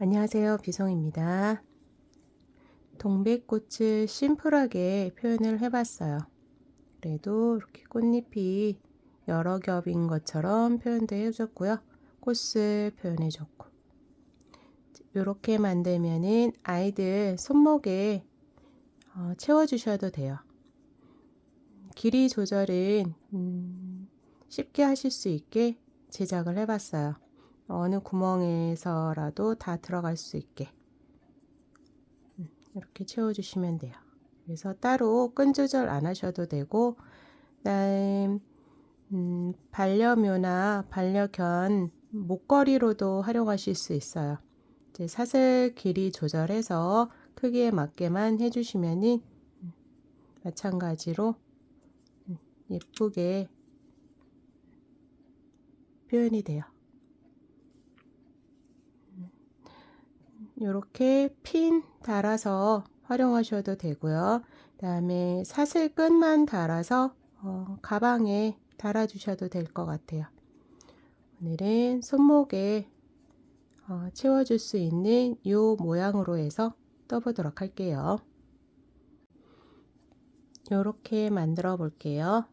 안녕하세요. 비송입니다. 동백꽃을 심플하게 표현을 해봤어요. 그래도 이렇게 꽃잎이 여러 겹인 것처럼 표현도 해줬고요. 꽃을 표현해줬고 이렇게 만들면은 아이들 손목에 채워주셔도 돼요. 길이 조절은 쉽게 하실 수 있게 제작을 해봤어요. 어느 구멍에서라도 다 들어갈 수 있게 이렇게 채워주시면 돼요. 그래서 따로 끈 조절 안 하셔도 되고, 그다음 반려묘나 반려견 목걸이로도 활용하실 수 있어요. 이제 사슬 길이 조절해서 크기에 맞게만 해주시면은 마찬가지로 예쁘게 표현이 돼요. 이렇게 핀 달아서 활용하셔도 되고요. 그 다음에 사슬 끈만 달아서 가방에 달아주셔도 될 것 같아요. 오늘은 손목에 채워줄 수 있는 이 모양으로 해서 떠보도록 할게요. 이렇게 만들어 볼게요.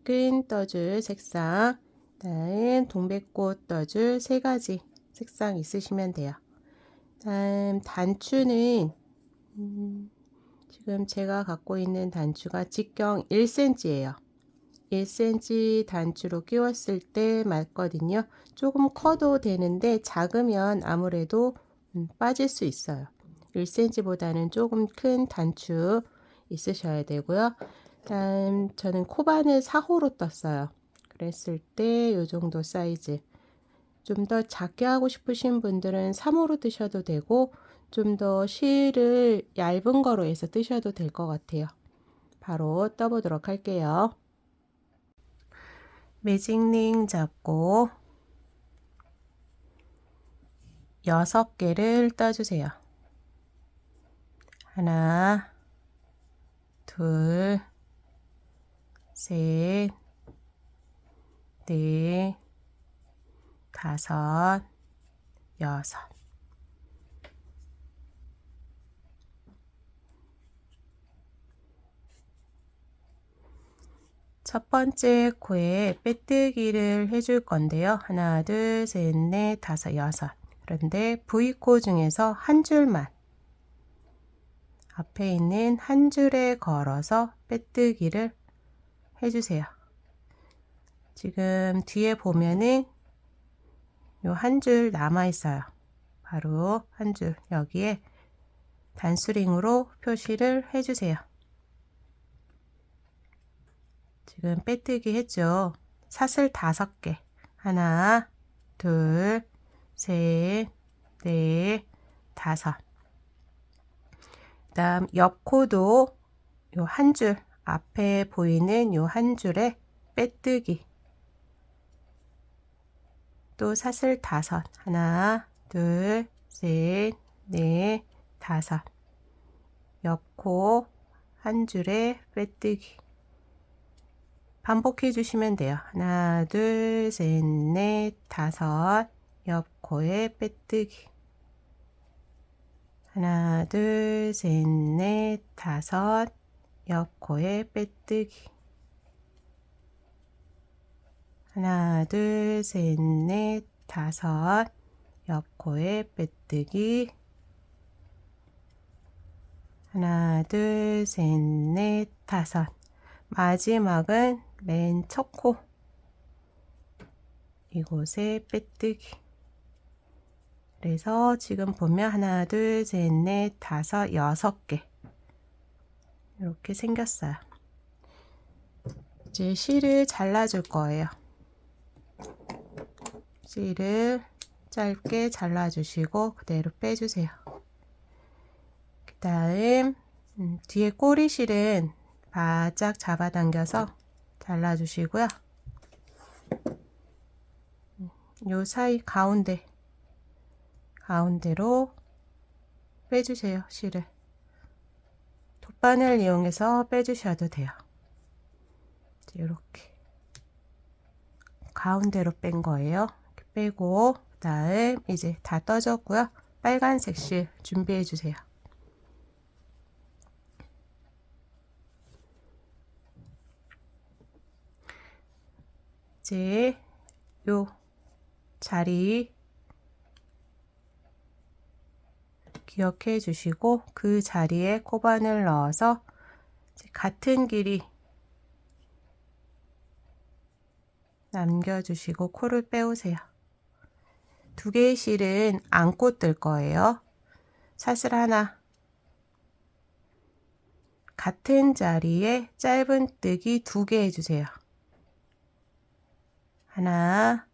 끈 떠줄 색상, 다음 동백꽃 떠줄 3가지 색상 있으시면 돼요. 다음 단추는 지금 제가 갖고 있는 단추가 직경 1cm예요. 1cm 단추로 끼웠을 때 맞거든요. 조금 커도 되는데 작으면 아무래도 빠질 수 있어요. 1cm보다는 조금 큰 단추 있으셔야 되고요. 다음 저는 코바늘 4호로 떴어요. 그랬을 때 이 정도 사이즈. 좀 더 작게 하고 싶으신 분들은 3호로 뜨셔도 되고 좀 더 실을 얇은 거로 해서 뜨셔도 될 것 같아요. 바로 떠보도록 할게요. 매직링 잡고 6개를 떠주세요. 하나, 둘, 셋, 넷, 다섯, 여섯. 첫 번째 코에 빼뜨기를 해줄 건데요. 하나, 둘, 셋, 넷, 다섯, 여섯. 그런데 V코 중에서 한 줄만 앞에 있는 한 줄에 걸어서 빼뜨기를 해주세요. 지금 뒤에 보면은 요 한 줄 남아 있어요. 바로 한 줄 여기에 단수링으로 표시를 해주세요. 지금 빼뜨기 했죠. 사슬 5개. 하나, 둘, 셋, 넷, 다섯. 다음 옆 코도 요 한 줄 앞에 보이는 요 한 줄에 빼뜨기. 또 사슬 5. 하나, 둘, 셋, 넷, 다섯. 옆 코 한 줄에 빼뜨기. 반복해 주시면 돼요. 하나, 둘, 셋, 넷, 다섯. 옆 코에 빼뜨기. 하나, 둘, 셋, 넷, 다섯. 옆 코에 빼뜨기. 하나, 둘, 셋, 넷, 다섯. 옆 코에 빼뜨기. 하나, 둘, 셋, 넷, 다섯. 마지막은 맨 첫 코 이곳에 빼뜨기. 그래서 지금 보면 하나, 둘, 셋, 넷, 다섯, 6개 이렇게 생겼어요. 이제 실을 잘라줄 거예요. 실을 짧게 잘라주시고 그대로 빼주세요. 그 다음 뒤에 꼬리실은 바짝 잡아당겨서 잘라주시고요. 요 사이 가운데로 빼주세요. 실을 돗바늘 이용해서 빼주셔도 돼요. 이렇게 가운데로 뺀 거예요. 이렇게 빼고 그다음 이제 다 떠졌고요. 빨간색 실 준비해 주세요. 이제 요 자리 기억해 주시고 그 자리에 코바늘 넣어서 같은 길이 남겨주시고 코를 빼오세요. 두 개의 실은 안고 뜰 거예요. 사슬 하나, 같은 자리에 짧은뜨기 2개 해주세요. 하나,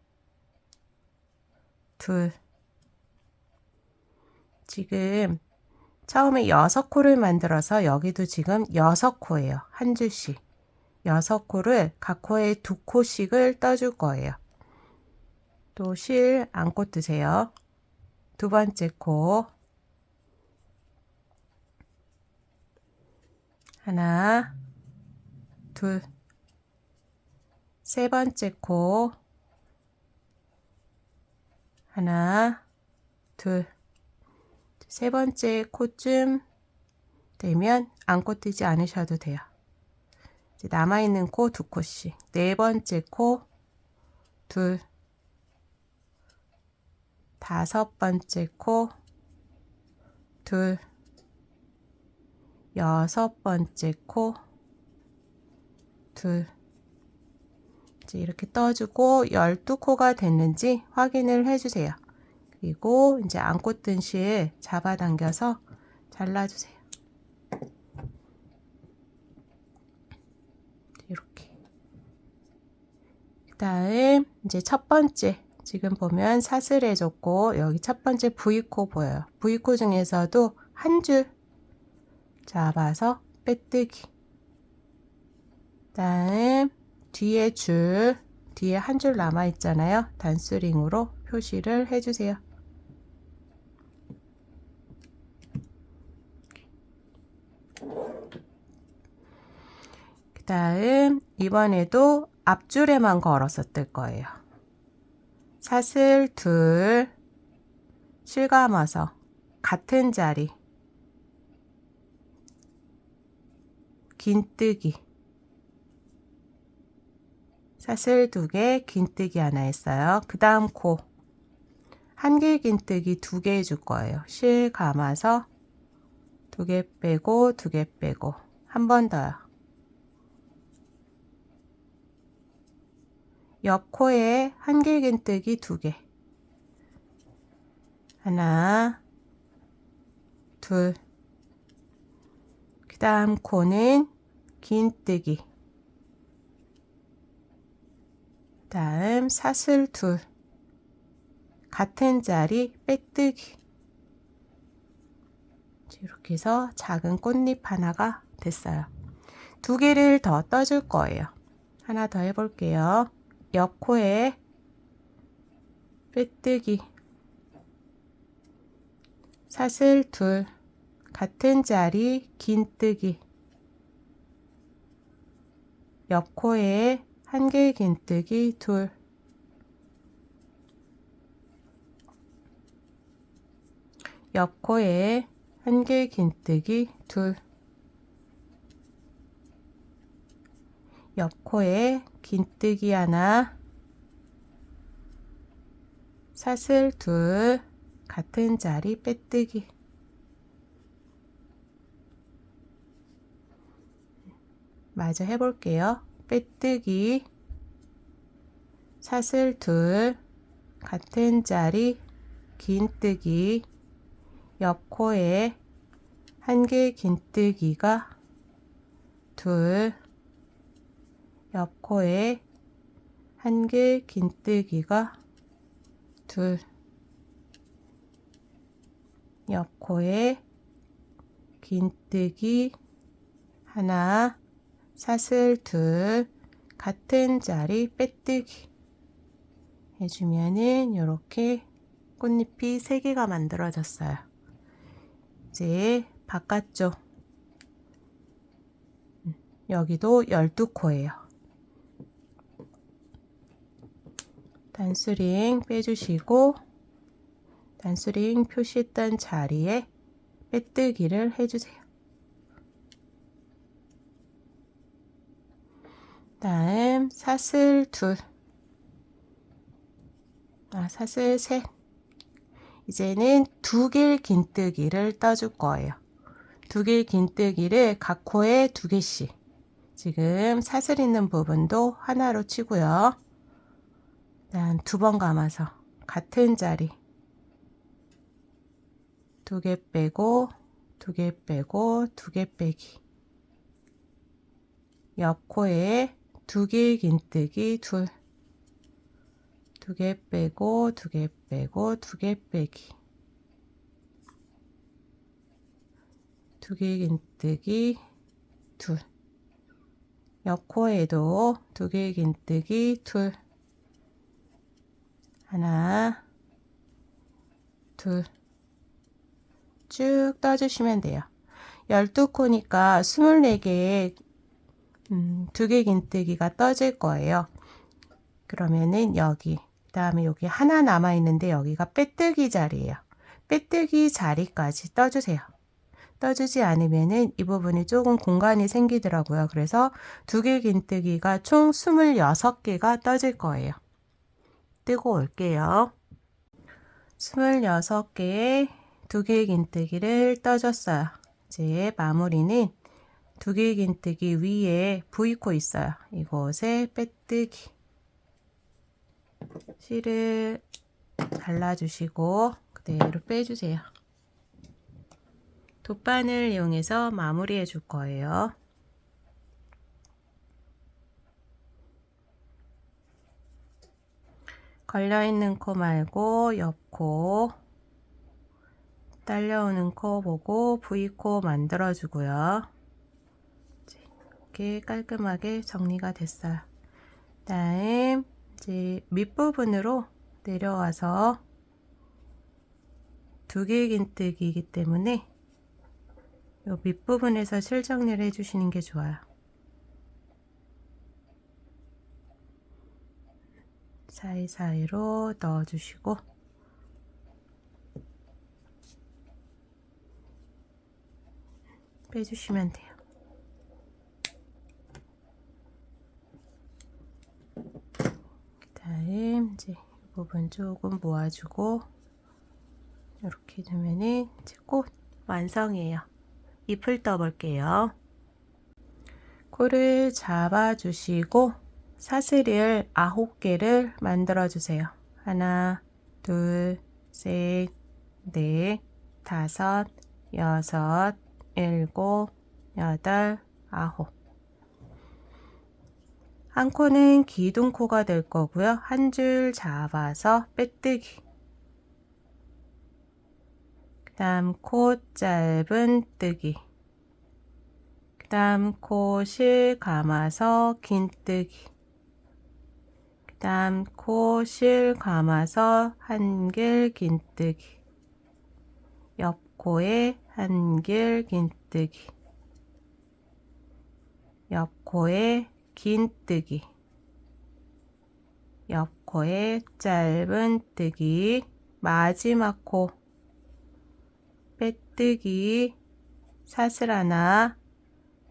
둘. 지금 처음에 6코를 만들어서 여기도 지금 6코예요. 한 줄씩. 6코를 각 코에 2코씩을 떠줄 거예요. 또 실 안고 뜨세요. 두 번째 코. 하나, 둘. 세 번째 코. 하나, 둘. 세 번째 코쯤 되면 안고 뜨지 않으셔도 돼요. 이제 남아있는 코 2코씩. 네 번째 코, 둘. 다섯 번째 코, 둘. 여섯 번째 코, 둘. 이제 이렇게 떠주고 12코가 됐는지 확인을 해주세요. 그리고 이제 안고 뜬 실 잡아당겨서 잘라주세요. 이렇게. 그 다음 이제 첫 번째 지금 보면 사슬해줬고 여기 첫 번째 V코 보여요. V코 중에서도 한 줄 잡아서 빼뜨기. 그 다음 뒤에 뒤에 한 줄 남아 있잖아요. 단수링으로 표시를 해주세요. 그 다음 이번에도 앞줄에만 걸어서 뜰 거예요. 사슬 둘, 실감아서 같은 자리, 긴뜨기, 사슬 2개, 긴뜨기 하나 했어요. 그 다음 코, 한 길 긴뜨기 2개 해줄 거예요. 실 감아서 2개 빼고 2개 빼고 한 번 더요. 옆 코에 한 길 긴뜨기 2개. 하나, 둘. 그 다음 코는 긴뜨기. 다음 사슬 둘. 같은 자리 빼뜨기. 이렇게 해서 작은 꽃잎 하나가 됐어요. 2개를 더 떠줄 거예요. 하나 더 해볼게요. 옆 코에 빼뜨기, 사슬 둘, 같은 자리 긴뜨기, 옆 코에 한 길 긴뜨기 둘, 옆 코에 한 길 긴뜨기 둘, 옆 코에 긴뜨기 하나, 사슬 둘, 같은 자리 빼뜨기. 마저 해볼게요. 빼뜨기, 사슬 둘, 같은 자리 긴뜨기, 옆 코에 한 길 긴뜨기가 둘, 옆 코에 한 길 긴뜨기가 둘, 옆 코에 긴뜨기 하나, 사슬 둘, 같은 자리 빼뜨기 해주면은 이렇게 꽃잎이 3개가 만들어졌어요. 이제 바깥쪽 여기도 12코예요. 단수링 빼주시고 단수링 표시했던 자리에 빼뜨기를 해주세요. 다음 사슬 둘, 사슬 셋. 이제는 두 길 긴뜨기를 떠줄 거예요. 두 길 긴뜨기를 각 코에 2개씩. 지금 사슬 있는 부분도 하나로 치고요. 다음 2번 감아서 같은 자리 2개 빼고 2개 빼고 2개 빼기. 옆 코에 2길 긴뜨기 둘. 2개 빼고 2개 빼고 2개 빼기. 2길 긴뜨기 둘. 옆 코에도 2길 긴뜨기 둘. 하나, 둘. 쭉 떠주시면 돼요. 12코니까 24개의 2개 긴뜨기가 떠질 거예요. 그러면은 여기, 그 다음에 여기 하나 남아있는데 여기가 빼뜨기 자리예요. 빼뜨기 자리까지 떠주세요. 떠주지 않으면은 이 부분이 조금 공간이 생기더라고요. 그래서 2개 긴뜨기가 총 26개가 떠질 거예요. 뜨고 올게요. 26개의 2개 긴뜨기를 떠줬어요. 이제 마무리는 2개 긴뜨기 위에 V코 있어요. 이곳에 빼뜨기. 실을 잘라주시고 그대로 빼주세요. 돗바늘 이용해서 마무리해 줄 거예요. 걸려있는 코 말고 옆 코, 딸려오는 코 보고 V코 만들어주고요. 이렇게 깔끔하게 정리가 됐어요. 다음 이제 밑부분으로 내려와서 2개 긴뜨기이기 때문에 이 밑부분에서 실 정리를 해주시는 게 좋아요. 사이사이로 넣어주시고 빼주시면 돼요. 그다음 이제 이 부분 조금 모아주고 이렇게 두면은 이제 꽃 완성이에요. 잎을 떠볼게요. 코를 잡아주시고 사슬을 9개를 만들어 주세요. 하나, 둘, 셋, 넷, 다섯, 여섯, 일곱, 여덟, 아홉. 한 코는 기둥코가 될 거고요. 한 줄 잡아서 빼뜨기. 그 다음 코 짧은 뜨기. 그 다음 코 실 감아서 긴뜨기. 그 다음 코 실 감아서 한길 긴뜨기. 옆 코에 한길 긴뜨기. 옆 코에 긴뜨기. 옆 코에 짧은 뜨기. 마지막 코 빼뜨기. 사슬 하나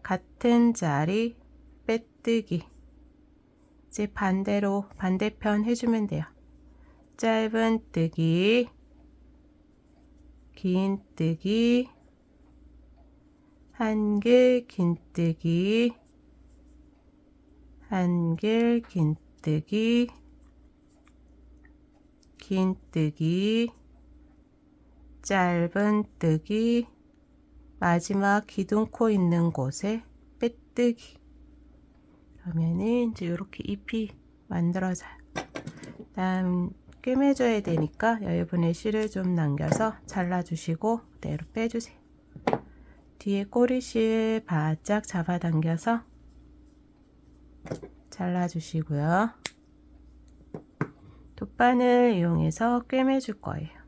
같은 자리 빼뜨기. 이제 반대로 반대편 해주면 돼요. 짧은 뜨기, 긴 뜨기, 한길 긴뜨기, 한길 긴뜨기, 긴 뜨기, 짧은 뜨기, 마지막 기둥코 있는 곳에 빼뜨기. 그러면은 이제 이렇게 잎이 만들어져요. 다음 꿰매줘야 되니까 여유분의 실을 좀 남겨서 잘라주시고 그대로 빼주세요. 뒤에 꼬리실 바짝 잡아당겨서 잘라주시고요. 돗바늘 이용해서 꿰매줄 거예요.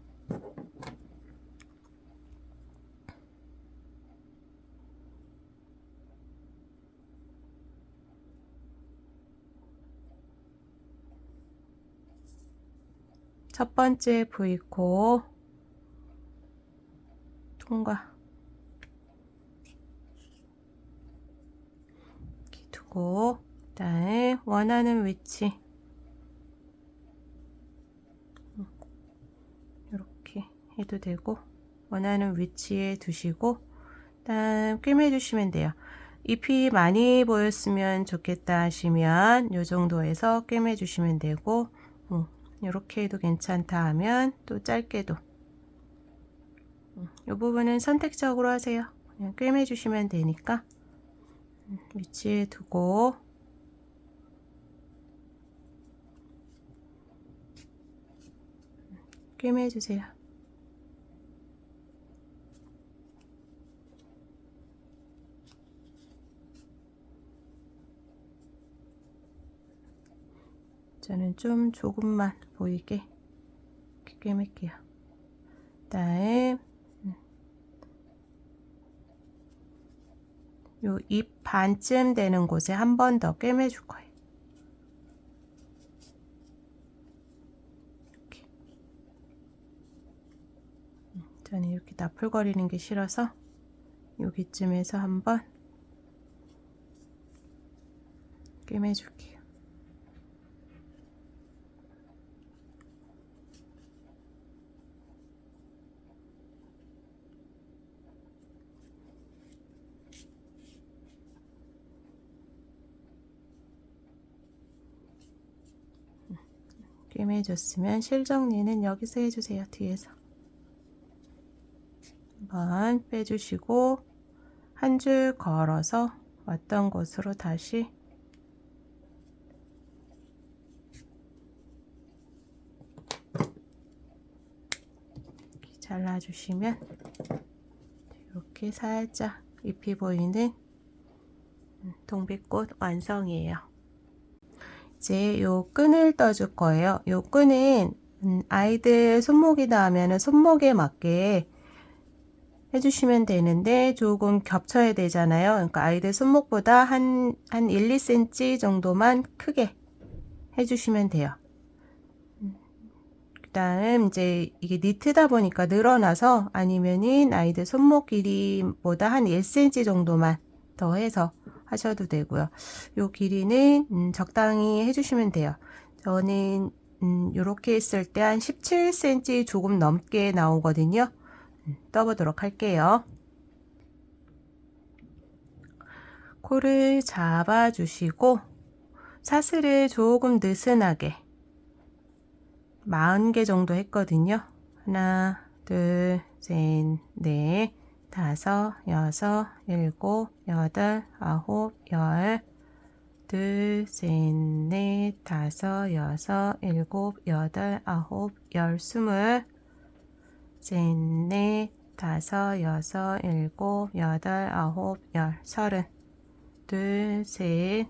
첫 번째 V코 통과. 이렇게 두고 그다음에 원하는 위치 이렇게 해도 되고 원하는 위치에 두시고 일단 꿰매 주시면 돼요. 잎이 많이 보였으면 좋겠다 하시면 이 정도에서 꿰매 주시면 되고 이렇게 해도 괜찮다 하면 또 짧게도 이 부분은 선택적으로 하세요. 그냥 꿰매 주시면 되니까 위치에 두고 꿰매 주세요. 저는 좀 조금만 보이게 이렇게 꿰맬게요. 그다음에 요 잎 반쯤 되는 곳에 한 번 더 꿰매 줄 거예요. 이렇게. 저는 이렇게 나풀거리는 게 싫어서 여기쯤에서 한번 꿰매 줄게요. 꿰매줬으면 실 정리는 여기서 해주세요. 뒤에서 한번 빼주시고 한 줄 걸어서 왔던 곳으로 다시 이렇게 잘라주시면 이렇게 살짝 잎이 보이는 동빛꽃 완성이에요. 이제 요 끈을 떠줄 거예요. 요 끈은 아이들 손목이다 하면은 손목에 맞게 해주시면 되는데 조금 겹쳐야 되잖아요. 그러니까 아이들 손목보다 한 1, 2cm 정도만 크게 해주시면 돼요. 그 다음 이제 이게 니트다 보니까 늘어나서 아니면은 아이들 손목 길이보다 한 1cm 정도만 더 해서 하셔도 되고요. 요 길이는 적당히 해주시면 돼요. 저는 요렇게 했을 때 한 17cm 조금 넘게 나오거든요. 떠보도록 할게요. 코를 잡아주시고 사슬을 조금 느슨하게 40개 정도 했거든요. 하나, 둘, 셋, 넷, 다섯, 여섯, 일곱, 여덟, 아홉, 열, 둘, 셋, 넷, 다섯, 여섯, 일곱, 여덟, 아홉, 열, 스물, 셋, 넷, 다섯, 여섯, 일곱, 여덟, 아홉, 열, 서른, 둘, 셋,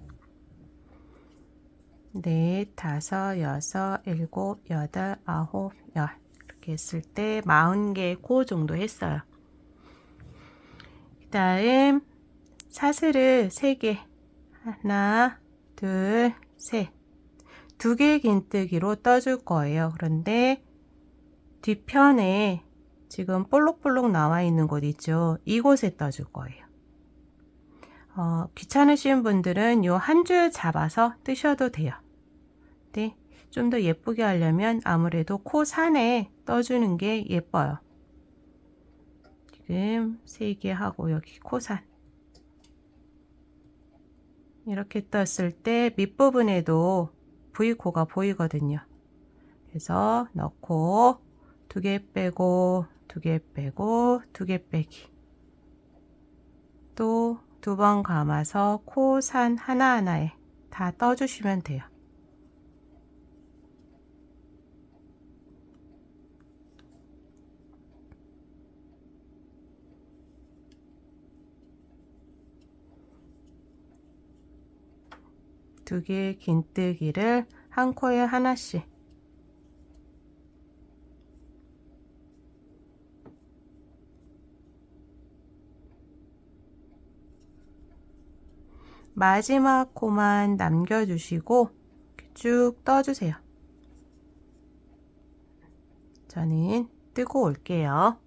넷, 다섯, 여섯, 일곱, 여덟, 아홉, 열 이렇게 했을 때 40개 코 정도 했어요. 그 다음 사슬을 3개 하나, 둘, 셋 2개 긴뜨기로 떠줄 거예요. 그런데 뒤편에 지금 볼록볼록 나와 있는 곳 있죠. 이곳에 떠줄 거예요. 귀찮으신 분들은 요 한 줄 잡아서 뜨셔도 돼요. 네, 좀 더 예쁘게 하려면 아무래도 코 산에 떠주는 게 예뻐요. 지금 3개 하고 여기 코산 이렇게 떴을 때 밑부분에도 V코가 보이거든요. 그래서 넣고 2개 빼고 2개 빼고 2개 빼기 또 2번 감아서 코산 하나하나에 다 떠주시면 돼요. 두 개의 긴뜨기를 한 코에 하나씩 마지막 코만 남겨주시고 쭉 떠주세요. 저는 뜨고 올게요.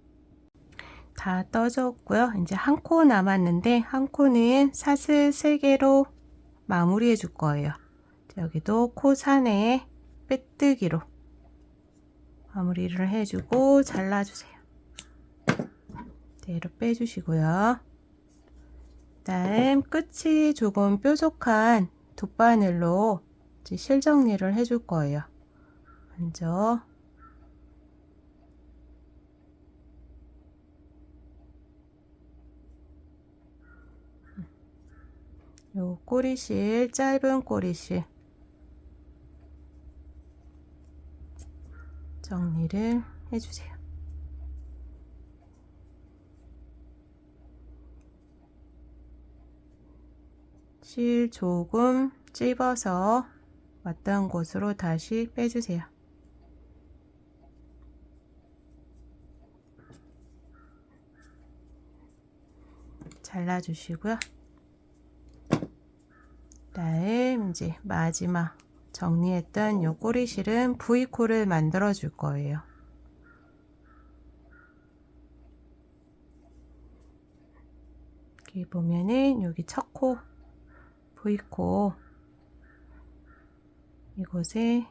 다 떠졌고요. 이제 한 코 남았는데 한 코는 사슬 3개로 마무리해 줄 거예요. 여기도 코 사내에 빼뜨기로 마무리를 해주고 잘라주세요. 이대로 빼주시고요. 다음 끝이 조금 뾰족한 돗바늘로 이제 실 정리를 해줄 거예요. 먼저 요 꼬리실, 짧은 꼬리실 정리를 해주세요. 실 조금 찝어서 왔던 곳으로 다시 빼주세요. 잘라주시고요. 다음 이제 마지막 정리했던 요 꼬리실은 V코를 만들어 줄 거예요. 여기 보면은 여기 첫 코 V코 이곳에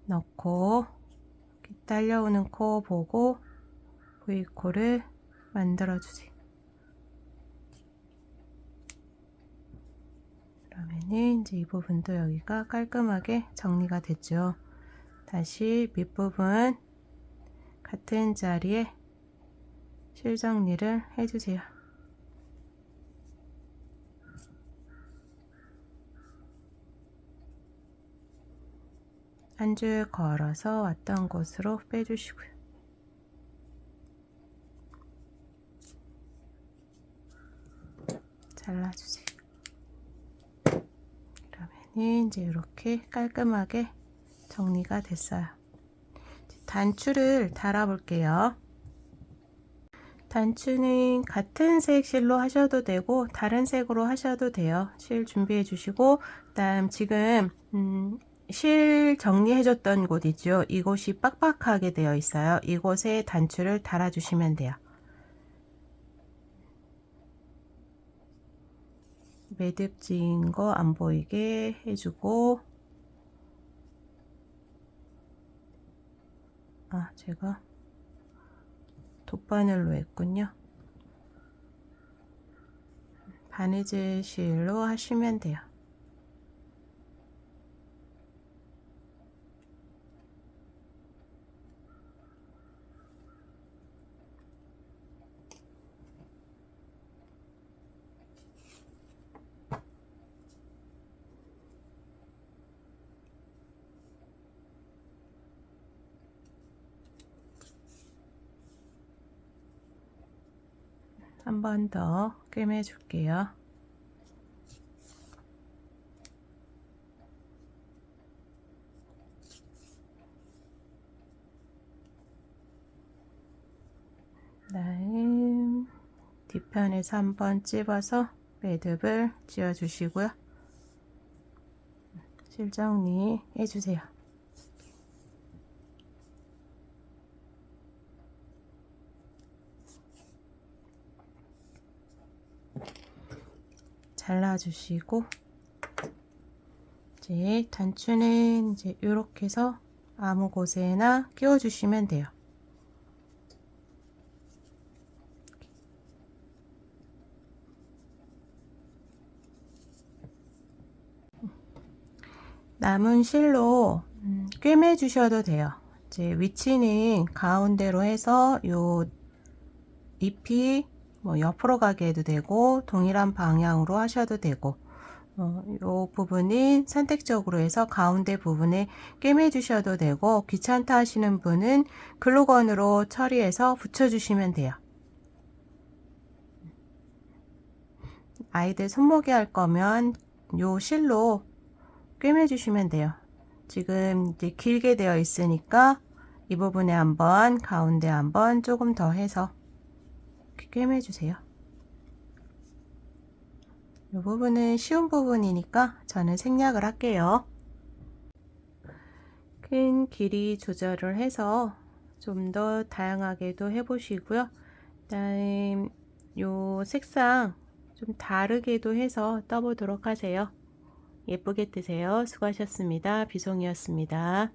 넣고 딸려오는 코 보고 V코를 만들어 주세요. 그러면은 이제 이 부분도 여기가 깔끔하게 정리가 됐죠. 다시 밑부분 같은 자리에 실 정리를 해주세요. 한 줄 걸어서 왔던 곳으로 빼주시고요. 잘라주세요. 그러면 이제 이렇게 깔끔하게 정리가 됐어요. 단추를 달아볼게요. 단추는 같은 색 실로 하셔도 되고 다른 색으로 하셔도 돼요. 실 준비해 주시고 그다음 지금 실 정리해 줬던 곳이죠. 이곳이 빡빡하게 되어 있어요. 이곳에 단추를 달아 주시면 돼요. 매듭 지은 거 안 보이게 해주고, 제가 돗바늘로 했군요. 바느질 실로 하시면 돼요. 한 번 더 꿰매 줄게요. 그다음 뒤편에서 한번 찝어서 매듭을 지어 주시고요. 실 정리 해주세요. 잘라주시고 이제 단추는 이제 이렇게 해서 아무 곳에나 끼워 주시면 돼요. 남은 실로 꿰매 주셔도 돼요. 이제 위치는 가운데로 해서 요 잎이 뭐 옆으로 가게 해도 되고 동일한 방향으로 하셔도 되고 요 부분은 선택적으로 해서 가운데 부분에 꿰매 주셔도 되고 귀찮다 하시는 분은 글루건으로 처리해서 붙여 주시면 돼요. 아이들 손목에 할 거면 요 실로 꿰매 주시면 돼요. 지금 이제 길게 되어 있으니까 이 부분에 한번 가운데 한번 조금 더 해서 꿰매 주세요. 이 부분은 쉬운 부분이니까 저는 생략을 할게요. 큰 길이 조절을 해서 좀 더 다양하게도 해보시고요. 그다음 요 색상 좀 다르게도 해서 떠보도록 하세요. 예쁘게 뜨세요. 수고하셨습니다. 비송이었습니다.